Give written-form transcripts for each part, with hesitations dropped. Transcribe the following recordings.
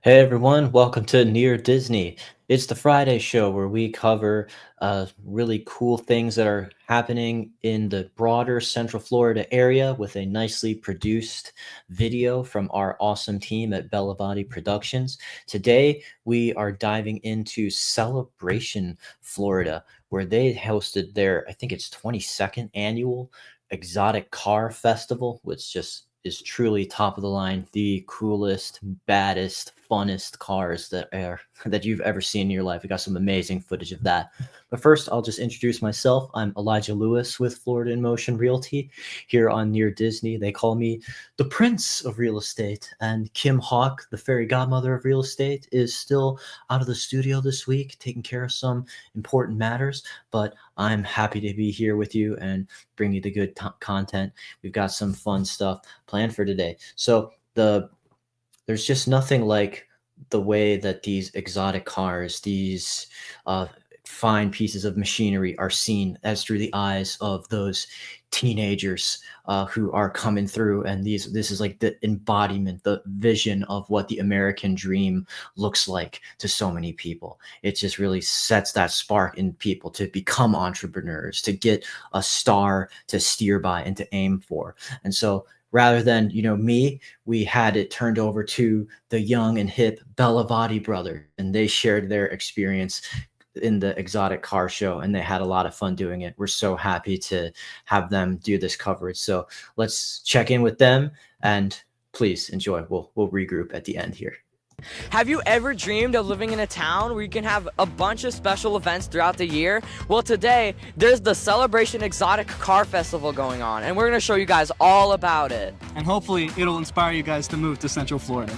Hey everyone, welcome to Near Disney. It's the Friday show where we cover really cool things that are happening in the broader Central Florida area with a nicely produced video from our awesome team at Bellavati Productions. Today, we are diving into Celebration, Florida, where they hosted their, I think it's 22nd annual Exotic Car Festival, which just is truly top of the line, the coolest, baddest, funnest cars that you've ever seen in your life. We got some amazing footage of that. But first, I'll just introduce myself. I'm Elijah Lewis with Florida in Motion Realty here on Near Disney. They call me the Prince of Real Estate, and Kim Hawk, the fairy godmother of real estate, is still out of the studio this week, taking care of some important matters. But I'm happy to be here with you and bring you the good content. We've got some fun stuff planned for today. So there's just nothing like the way that these exotic cars, these fine pieces of machinery are seen as through the eyes of those teenagers who are coming through, and this is like the embodiment, the vision of what the American dream looks like to so many people. It just really sets that spark in people to become entrepreneurs, to get a star to steer by and to aim for. And so rather than me, we had it turned over to the young and hip Bellavati brothers, and they shared their experience in the exotic car show, and they had a lot of fun doing it. We're so happy to have them do this coverage. So let's check in with them, and please enjoy. We'll regroup at the end here. Have you ever dreamed of living in a town where you can have a bunch of special events throughout the year? Well, today there's the Celebration Exotic Car Festival going on, and we're going to show you guys all about it. And hopefully it'll inspire you guys to move to Central Florida.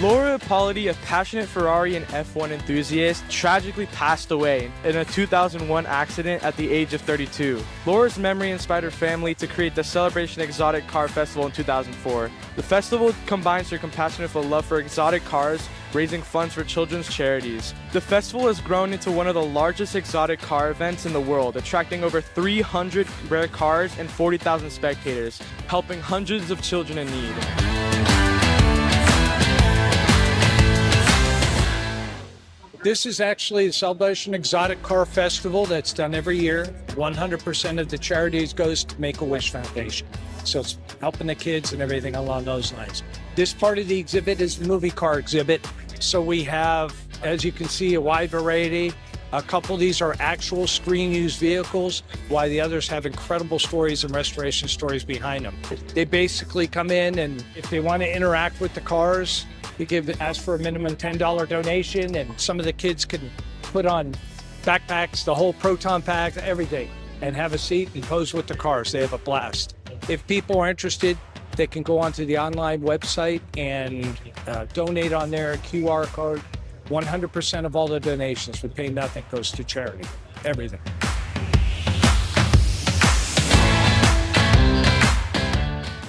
Laura Ippoliti, a passionate Ferrari and F1 enthusiast, tragically passed away in a 2001 accident at the age of 32. Laura's memory inspired her family to create the Celebration Exotic Car Festival in 2004. The festival combines her compassion with a love for exotic cars, raising funds for children's charities. The festival has grown into one of the largest exotic car events in the world, attracting over 300 rare cars and 40,000 spectators, helping hundreds of children in need. This is actually the Celebration Exotic Car Festival that's done every year. 100% of the charities goes to Make-A-Wish Foundation. So it's helping the kids and everything along those lines. This part of the exhibit is the movie car exhibit. So we have, as you can see, a wide variety. A couple of these are actual screen-used vehicles, while the others have incredible stories and restoration stories behind them. They basically come in, and if they want to interact with the cars, you ask for a minimum $10 donation, and some of the kids can put on backpacks, the whole proton pack, everything, and have a seat and pose with the cars. They have a blast. If people are interested, they can go onto the online website and donate on their QR code. 100% of all the donations, we pay nothing, goes to charity, everything.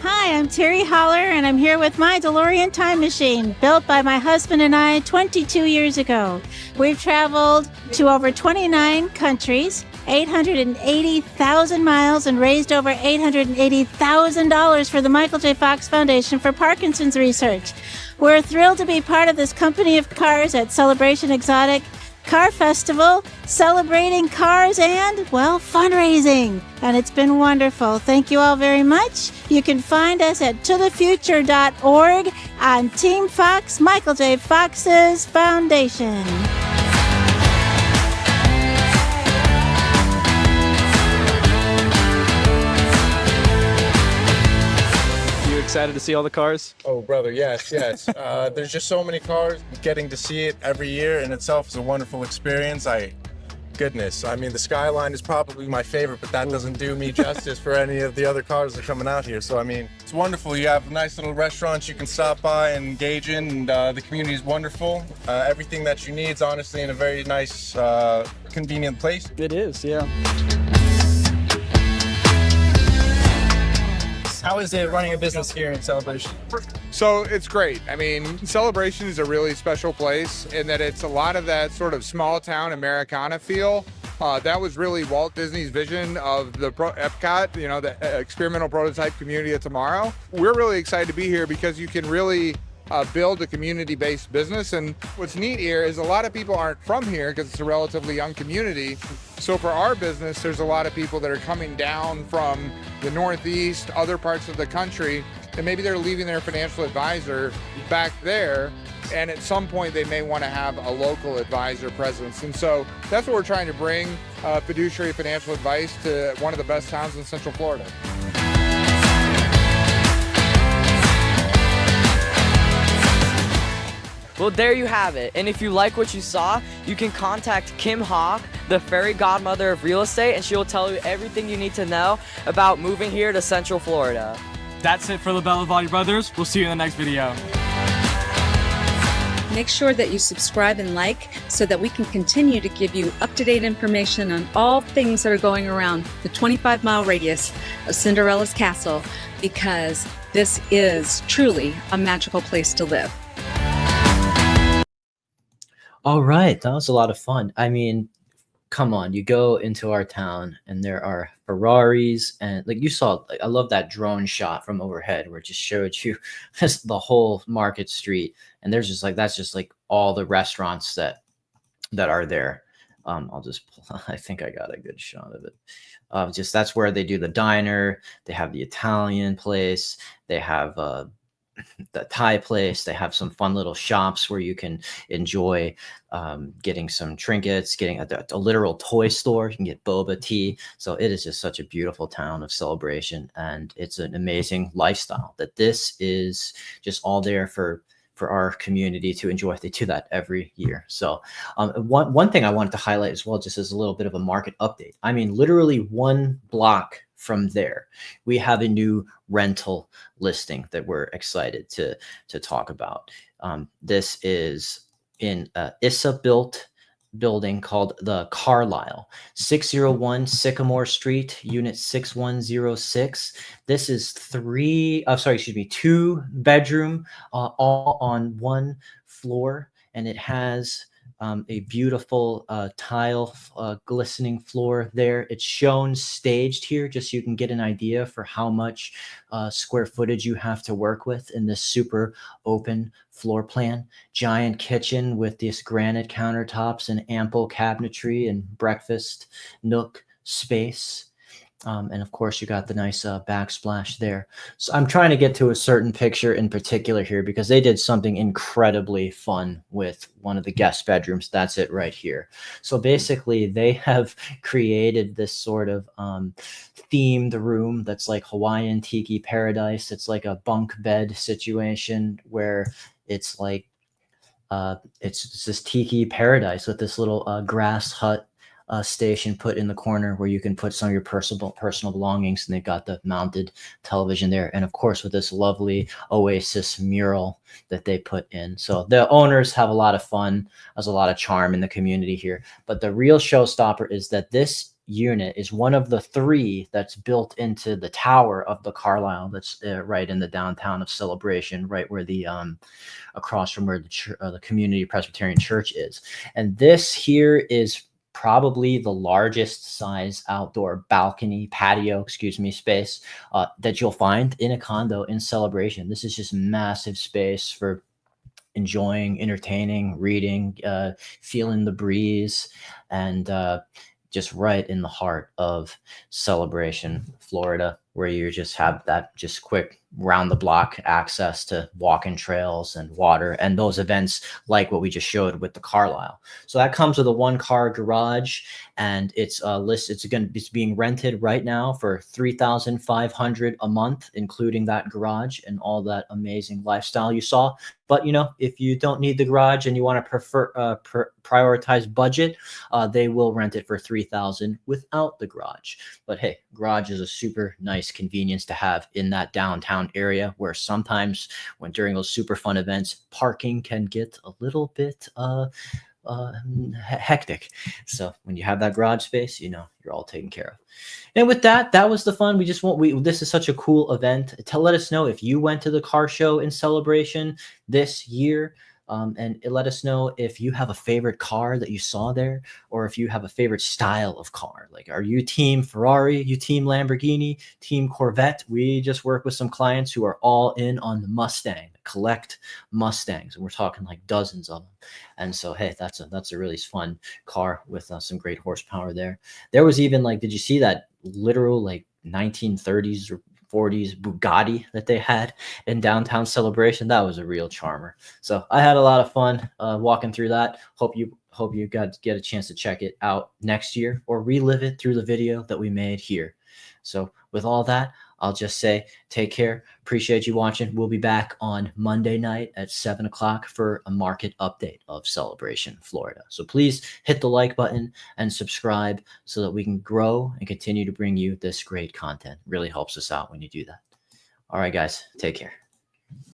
Hi, I'm Terry Holler, and I'm here with my DeLorean time machine, built by my husband and I 22 years ago. We've traveled to over 29 countries, 880,000 miles, and raised over $880,000 for the Michael J. Fox Foundation for Parkinson's research. We're thrilled to be part of this company of cars at Celebration Exotic Car Festival, celebrating cars and, well, fundraising. And it's been wonderful. Thank you all very much. You can find us at tothefuture.org on Team Fox, Michael J. Fox's Foundation. Excited to see all the cars? Oh, brother, yes. There's just so many cars. Getting to see it every year in itself is a wonderful experience. Goodness, I mean, the Skyline is probably my favorite, but that doesn't do me justice for any of the other cars that are coming out here. So, I mean, it's wonderful. You have nice little restaurants you can stop by and engage in, and the community is wonderful. Everything that you need is honestly in a very nice, convenient place. It is, yeah. How is it running a business here in Celebration? So it's great. I mean, Celebration is a really special place in that it's a lot of that sort of small town Americana feel. That was really Walt Disney's vision of the Epcot, you know, the experimental prototype community of tomorrow. We're really excited to be here because you can really build a community-based business. And what's neat here is a lot of people aren't from here because it's a relatively young community. So for our business, there's a lot of people that are coming down from the Northeast, other parts of the country, and maybe they're leaving their financial advisor back there. And at some point, they may want to have a local advisor presence. And so that's what we're trying to bring, fiduciary financial advice to one of the best towns in Central Florida. Well, there you have it. And if you like what you saw, you can contact Kim Hawk, the fairy godmother of real estate, and she will tell you everything you need to know about moving here to Central Florida. That's it for the Bellavati Brothers. We'll see you in the next video. Make sure that you subscribe and like so that we can continue to give you up-to-date information on all things that are going around the 25-mile radius of Cinderella's Castle, because this is truly a magical place to live. All right, that was a lot of fun. I mean, come on, you go into our town and there are Ferraris and like you saw, like, I love that drone shot from overhead where it just showed you just the whole Market Street. And there's just like, that's just like all the restaurants that are there. I'll just pull, I think I got a good shot of it. Just that's where they do the diner. They have the Italian place. They have the Thai place. They have some fun little shops where you can enjoy getting some trinkets, getting a literal toy store. You can get boba tea. So it is just such a beautiful town of Celebration, and it's an amazing lifestyle that this is just all there for our community to enjoy. They do that every year. So one thing I wanted to highlight as well, just as a little bit of a market update. I mean, literally one block from there, we have a new rental listing that we're excited to talk about. This is in ISA built building called the Carlisle, 601 Sycamore Street, unit 6106. This is 2 bedroom, all on one floor, and it has a beautiful tile glistening floor there. It's shown staged here just so you can get an idea for how much square footage you have to work with in this super open floor plan. Giant kitchen with these granite countertops and ample cabinetry and breakfast nook space. And of course, you got the nice backsplash there. So I'm trying to get to a certain picture in particular here because they did something incredibly fun with one of the guest bedrooms. That's it right here. So basically, they have created this sort of themed room that's like Hawaiian tiki paradise. It's like a bunk bed situation where it's like it's this tiki paradise with this little grass hut station put in the corner where you can put some of your personal belongings, and they've got the mounted television there, and of course with this lovely Oasis mural that they put in. So the owners have a lot of fun. There's a lot of charm in the community here, but the real showstopper is that this unit is one of the 3 that's built into the tower of the Carlisle that's right in the downtown of Celebration, right where the across from where the Community Presbyterian Church is. And this here is probably the largest size outdoor patio space that you'll find in a condo in Celebration. This is just massive space for enjoying, entertaining, reading, feeling the breeze, and just right in the heart of Celebration, Florida, where you just have that just quick round the block access to walking trails and water and those events like what we just showed with the Carlisle. So that comes with a 1-car garage, and it's it's being rented right now for $3,500 a month, including that garage and all that amazing lifestyle you saw. But if you don't need the garage and you want to prioritize budget, they will rent it for $3,000 without the garage. But hey, garage is a super nice convenience to have in that downtown area where sometimes when during those super fun events, parking can get a little bit hectic. So when you have that garage space, you know you're all taken care of. And with that, that was the fun. We just want this is such a cool event. Let us know if you went to the car show in Celebration this year. And let us know if you have a favorite car that you saw there, or if you have a favorite style of car. Like, are you team Ferrari, you team Lamborghini, team Corvette? We just work with some clients who are all in on the Mustang, collect Mustangs, and we're talking like dozens of them. And so, hey, that's a really fun car with some great horsepower there. There was even like, did you see that literal like 1930s or 40s Bugatti that they had in downtown Celebration? That was a real charmer. So I had a lot of fun walking through that. Hope you get a chance to check it out next year or relive it through the video that we made here. So with all that, I'll just say take care. Appreciate you watching. We'll be back on Monday night at 7 o'clock for a market update of Celebration, Florida. So please hit the like button and subscribe so that we can grow and continue to bring you this great content. Really helps us out when you do that. All right, guys, take care.